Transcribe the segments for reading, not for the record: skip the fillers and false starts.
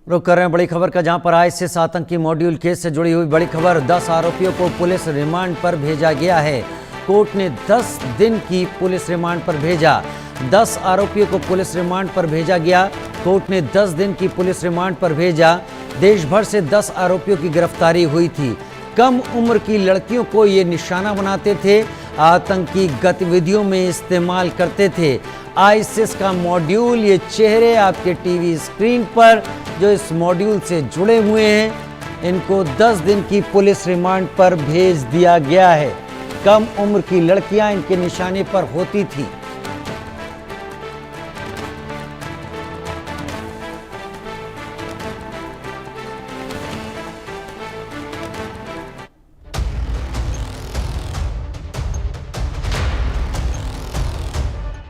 रुक कर रहे हैं बड़ी खबर का, जहां पर आईएसआईएस आतंकी मॉड्यूल केस से जुड़ी हुई बड़ी खबर। 10 आरोपियों को पुलिस रिमांड पर भेजा गया है। कोर्ट ने 10 दिन की पुलिस रिमांड पर भेजा। 10 आरोपियों को पुलिस रिमांड पर भेजा गया। कोर्ट ने 10 दिन की पुलिस रिमांड पर भेजा। देश भर से 10 आरोपियों की गिरफ्तारी हुई थी। कम उम्र की लड़कियों को ये निशाना बनाते थे, आतंकी गतिविधियों में इस्तेमाल करते थे। आईएसआईएस का मॉड्यूल, ये चेहरे आपके टीवी स्क्रीन पर जो इस मॉड्यूल से जुड़े हुए हैं, इनको 10 दिन की पुलिस रिमांड पर भेज दिया गया है। कम उम्र की लड़कियां इनके निशाने पर होती थी।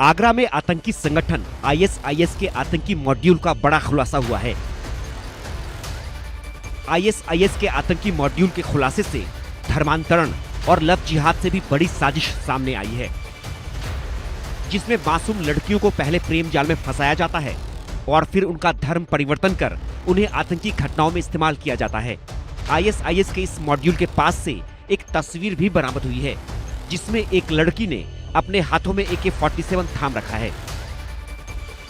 आगरा में आतंकी संगठन आईएसआईएस के आतंकी मॉड्यूल का बड़ा खुलासा हुआ है। आईएसआईएस के आतंकी मॉड्यूल के खुलासे से धर्मांतरण और लव जिहाद से भी बड़ी साजिश सामने आई है, जिसमें मासूम लड़कियों को पहले प्रेम जाल में फंसाया जाता है और फिर उनका धर्म परिवर्तन कर उन्हें आतंकी घटनाओं में इस्तेमाल किया जाता है। आईएसआईएस के इस मॉड्यूल के पास से एक तस्वीर भी बरामद हुई है, जिसमें एक लड़की ने अपने हाथों में AK-47 थाम रखा है।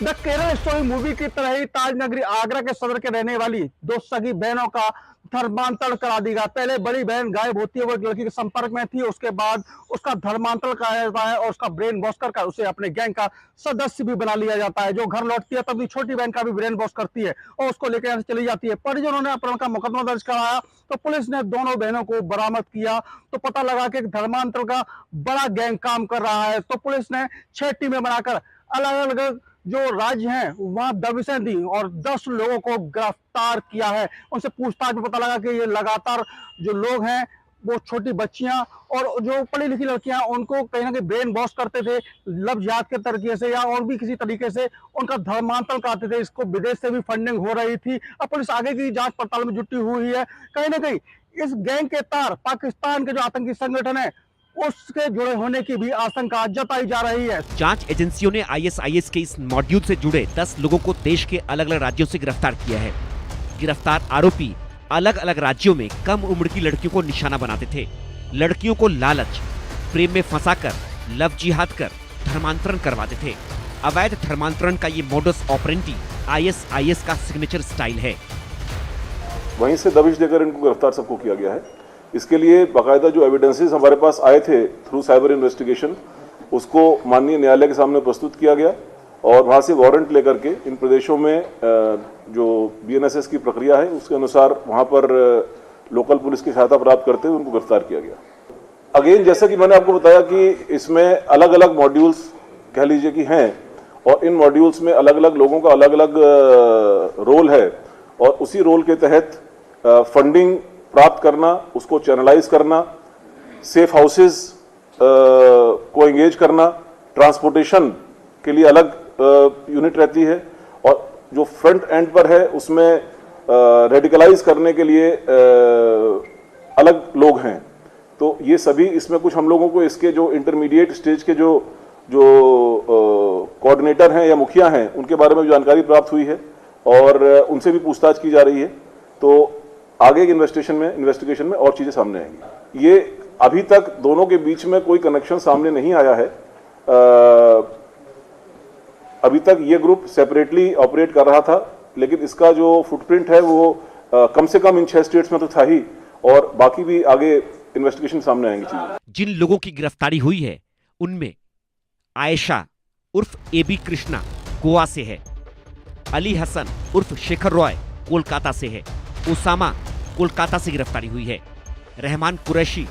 द केरल स्टोरी मूवी की तरह ही ताज नगरी आगरा के सदर के रहने वाली 2 सगी बहनों का धर्मांतरण करा दी गया। पहले बड़ी बहन गायब होती है, वो लड़की के संपर्क में थी, उसके बाद उसका धर्मांतरण कराया जाता है और उसका ब्रेन वॉश कर उसे अपने गैंग का सदस्य भी बना लिया जाता है। जो घर लौटती है तभी छोटी बहन का भी ब्रेन वॉश करती है और उसको लेकर यहाँ से चली जाती है। परिजनों ने अपहरण का मुकदमा दर्ज कराया तो पुलिस ने दोनों बहनों को बरामद किया तो पता लगा कि धर्मांतरण का बड़ा गैंग काम कर रहा है। तो पुलिस ने 6 टीमें बनाकर अलग अलग जो राज्य हैं वहां दबिशें दी और 10 लोगों को गिरफ्तार किया है। उनसे पूछताछ में पता लगा कि ये लगातार जो लोग हैं वो छोटी बच्चियां और जो पढ़ी लिखी लड़कियां, उनको कहीं ना कहीं ब्रेन वॉश करते थे लव जिहाद के तरीके से या और भी किसी तरीके से उनका धर्मांतरण कराते थे। इसको विदेश से भी फंडिंग हो रही थी। अब पुलिस आगे की जांच पड़ताल में जुटी हुई है। कहीं ना कहीं इस गैंग के तार पाकिस्तान के जो आतंकी संगठन है उसके जुड़े होने की भी आशंका जताई जा रही है। जांच एजेंसियों ने आईएसआईएस के इस मॉड्यूल से जुड़े 10 लोगों को देश के अलग अलग राज्यों से गिरफ्तार किया है। गिरफ्तार आरोपी अलग अलग राज्यों में कम उम्र की लड़कियों को निशाना बनाते थे। लड़कियों को लालच, प्रेम में फंसाकर लव जिहाद कर धर्मांतरण करवाते थे। अवैध धर्मांतरण का ये मोडस ऑपरेंडी आईएसआईएस का सिग्नेचर स्टाइल है। वहीं से दबिश देकर इनको गिरफ्तार सबको किया गया है। इसके लिए बाकायदा जो एविडेंसेस हमारे पास आए थे थ्रू साइबर इन्वेस्टिगेशन, उसको माननीय न्यायालय के सामने प्रस्तुत किया गया और वहाँ से वारंट लेकर के इन प्रदेशों में जो BNSS की प्रक्रिया है उसके अनुसार वहाँ पर लोकल पुलिस की सहायता प्राप्त करते हुए उनको गिरफ्तार किया गया। अगेन जैसा कि मैंने आपको बताया कि इसमें अलग अलग मॉड्यूल्स कह लीजिए कि हैं और इन मॉड्यूल्स में अलग अलग लोगों का अलग अलग रोल है और उसी रोल के तहत फंडिंग प्राप्त करना, उसको चैनलाइज करना, सेफ हाउसेस को एंगेज करना, ट्रांसपोर्टेशन के लिए अलग यूनिट रहती है और जो फ्रंट एंड पर है उसमें रेडिकलाइज करने के लिए अलग लोग हैं। तो ये सभी इसमें कुछ हम लोगों को इसके जो इंटरमीडिएट स्टेज के जो कोऑर्डिनेटर हैं या मुखिया हैं उनके बारे में जानकारी प्राप्त हुई है और उनसे भी पूछताछ की जा रही है। तो आगे के इन्वेस्टिगेशन में और चीजें सामने आएंगी। ये अभी तक दोनों के बीच में कोई कनेक्शन सामने नहीं आया है। अभी तक ये ग्रुप सेपरेटली ऑपरेट कर रहा था, लेकिन इसका जो फुटप्रिंट है वो कम से कम इन 6 स्टेट्स में तो था ही और बाकी भी आगे इन्वेस्टिगेशन सामने आएंगी चीजें। जिन लोगों की गिरफ्तारी हुई है उनमें आयशा उर्फ AB कृष्णा गोवा से है, अली हसन उर्फ शेखर रॉय कोलकाता से है, उसामा कोलकाता से गिरफ्तारी हुई है, रहमान कुरैशी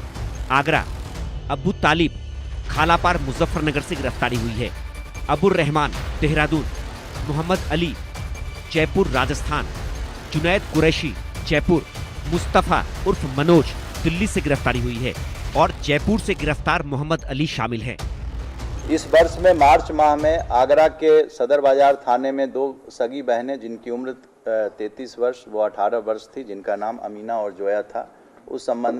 आगरा, अबू तालिब खालापार मुजफ्फरनगर से गिरफ्तारी हुई है, अबुर रहमान देहरादून, मोहम्मद अली जयपुर राजस्थान, जुनैद कुरैशी जयपुर, मुस्तफ़ा उर्फ मनोज दिल्ली से गिरफ्तारी हुई है और जयपुर से गिरफ्तार मोहम्मद अली शामिल हैं। इस वर्ष में मार्च माह में आगरा के सदर बाजार थाने में 2 सगी बहनें जिनकी उम्र 33 वर्ष वो 18 वर्ष थी, जिनका नाम अमीना और जोया था, उस संबंध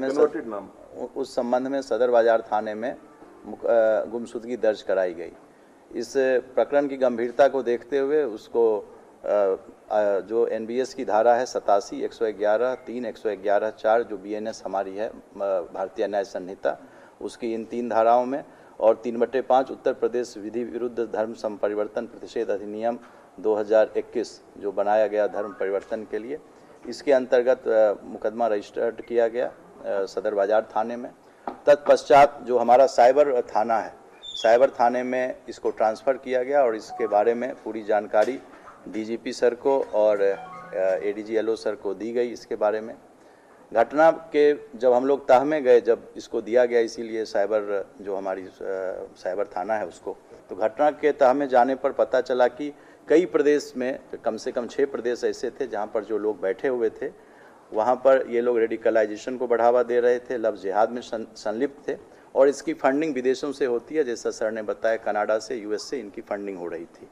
में सदर बाजार थाने में गुमशुदगी दर्ज कराई गई। इस प्रकरण की गंभीरता को देखते हुए उसको जो एनबीएस की धारा है 87, 111, 3, 111, 4 जो बीएनएस हमारी है भारतीय न्याय संहिता, उसकी इन 3 धाराओं में, और 3/5 उत्तर प्रदेश विधि विरुद्ध धर्म संपरिवर्तन प्रतिषेध अधिनियम 2021 जो बनाया गया धर्म परिवर्तन के लिए, इसके अंतर्गत मुकदमा रजिस्टर्ड किया गया सदर बाजार थाने में। तत्पश्चात जो हमारा साइबर थाना है, साइबर थाने में इसको ट्रांसफ़र किया गया और इसके बारे में पूरी जानकारी डीजीपी सर को और एडीजी सर को दी गई। इसके बारे में घटना के जब हम लोग तह में गए, जब इसको दिया गया, इसीलिए साइबर जो हमारी साइबर थाना है उसको, तो घटना के तह में जाने पर पता चला कि कई प्रदेश में कम से कम 6 प्रदेश ऐसे थे जहाँ पर जो लोग बैठे हुए थे वहाँ पर ये लोग रेडिकलाइजेशन को बढ़ावा दे रहे थे, लव जिहाद में संलिप्त थे, और इसकी फंडिंग विदेशों से होती है, जैसा सर ने बताया कनाडा से, यूएस से इनकी फंडिंग हो रही थी।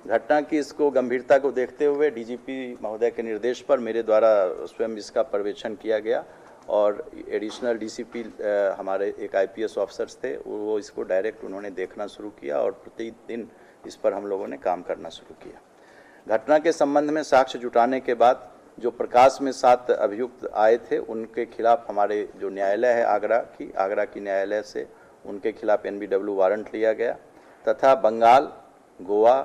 घटना की इसको गंभीरता को देखते हुए डीजीपी महोदय के निर्देश पर मेरे द्वारा स्वयं इसका पर्यवेक्षण किया गया और एडिशनल डीसीपी हमारे एक आईपीएस ऑफिसर्स थे, वो इसको डायरेक्ट उन्होंने देखना शुरू किया और प्रतिदिन इस पर हम लोगों ने काम करना शुरू किया। घटना के संबंध में साक्ष्य जुटाने के बाद जो प्रकाश में 7 अभियुक्त आए थे उनके खिलाफ हमारे जो न्यायालय है आगरा की न्यायालय से उनके खिलाफ एनबीडब्ल्यू वारंट लिया गया, तथा बंगाल, गोवा,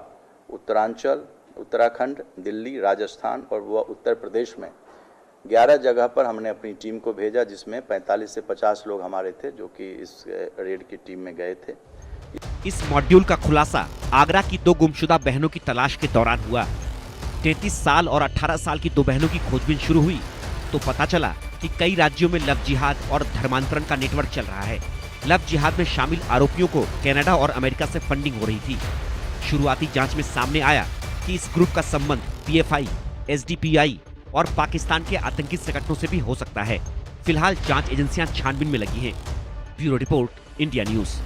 उत्तरांचल, उत्तराखंड, दिल्ली, राजस्थान और वह उत्तर प्रदेश में 11 जगह पर हमने अपनी टीम को भेजा, जिसमें 45 से 50 लोग हमारे थे जो कि इस रेड की टीम में गए थे। इस मॉड्यूल का खुलासा आगरा की 2 गुमशुदा बहनों की तलाश के दौरान हुआ। 33 साल और 18 साल की 2 बहनों की खोजबीन शुरू हुई तो पता चला कि कई राज्यों में लव जिहाद और धर्मांतरण का नेटवर्क चल रहा है। लव जिहाद में शामिल आरोपियों को कनाडा और अमेरिका से फंडिंग हो रही थी। शुरुआती जांच में सामने आया कि इस ग्रुप का संबंध पीएफआई, एसडीपीआई और पाकिस्तान के आतंकी संगठनों से भी हो सकता है। फिलहाल जांच एजेंसियां छानबीन में लगी हैं। Bureau report, India news.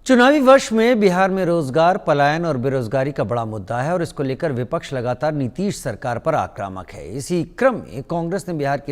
चुनावी वर्ष में बिहार में रोजगार, पलायन और बेरोजगारी का बड़ा मुद्दा है और इसको लेकर विपक्ष लगातार नीतीश सरकार पर आक्रामक है। इसी क्रम में कांग्रेस ने बिहार की